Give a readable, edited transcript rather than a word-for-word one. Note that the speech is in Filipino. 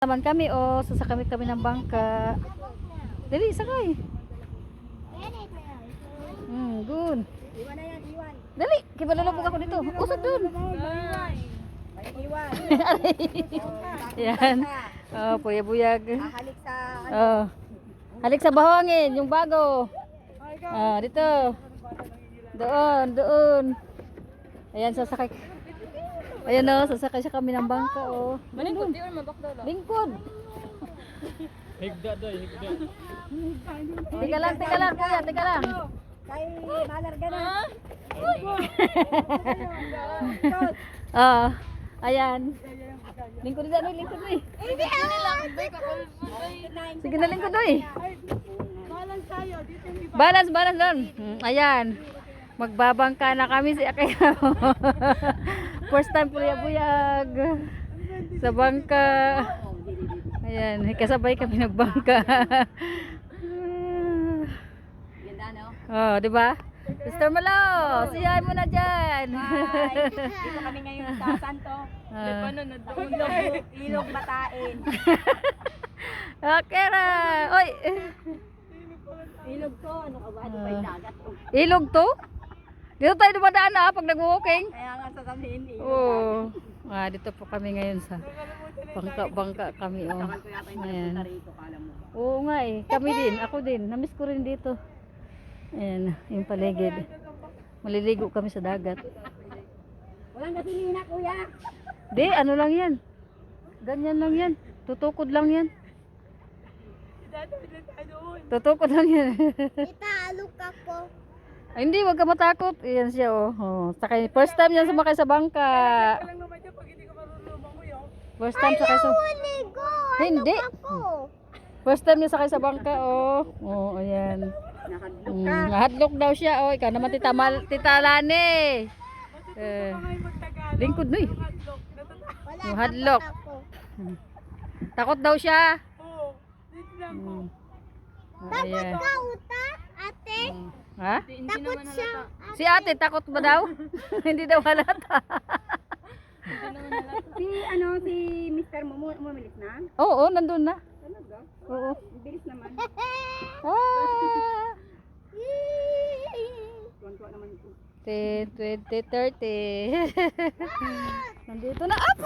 naman kami, oh. Sasakay kami ng bangka. Dali, sakay. Good. Iwan na yan, iwan. Dali, kibalulubog ako dito. Usod dun. Iwan. Yan. Oh, puyabuyag. Halik sa Oh. Halik sa bahangin, yung bago. Ah, dito. Doon, doon. Ayan, sasakay. Ayan o, sasakay siya kami ng bangka, oh. Malingkod, di man mabakdaw lang. Lingkod. Higda doy, higda. Tika lang, kuya, tika lang. kay malarga na. Oh, ayan. Lingkod na, lingkod na. Hindi ah. Sige na, lingkod na. Balance tayo dito yung iba. Balance, balance doon. Ayan. Magbabangka na kami si Akaya. First time buyag sa bangka. Ayan, kasabay kami nagbangka. Ganda no? Oh, di ba? Mr. Malo, siyahin mo na dyan. Hi. Dito kami ngayon sa Santo. Ilog Batain. Okay ra. Oy. Ilog to, ano ka ba? Ano ba yung dagat to? Ilog to? Dito tayo dumadaan na pag nag-walking. Kaya nga sasabihin ilog. Oh. Ah, dito po kami ngayon sa bangka kami, oh. Ayan. Oo nga eh. Kami din, ako din. Namiss ko rin dito. Ayan, yung paligid. Maliligo kami sa dagat. Walang gasolina kuya. Di, ano lang yan. Ganyan lang yan. Tutukod lang yan. Tutukod lang yan. Italok ako. Ay, hindi, wag ka matakot. Ayan siya, oh. Oh. Sakay, first time yan sumakay sa bangka. First time sakay sa... Hindi. First time niya sakay sa bangka, oh. Oh, ayan. Nahadlok daw siya, oh. Ikaw naman tita Lani. Lingkod na eh. Hadlok. Takot daw siya. Ayan. Ate? Ha? Takot siya. Si ate, takot ba daw? Hindi daw halata. Si si Mr. Momo umilis na? Oo, nandun na. Talaga? Oo. Bilis naman. Ah! Tuwan-tuwa naman ito. 10, 20, 30. Nandito na. Up!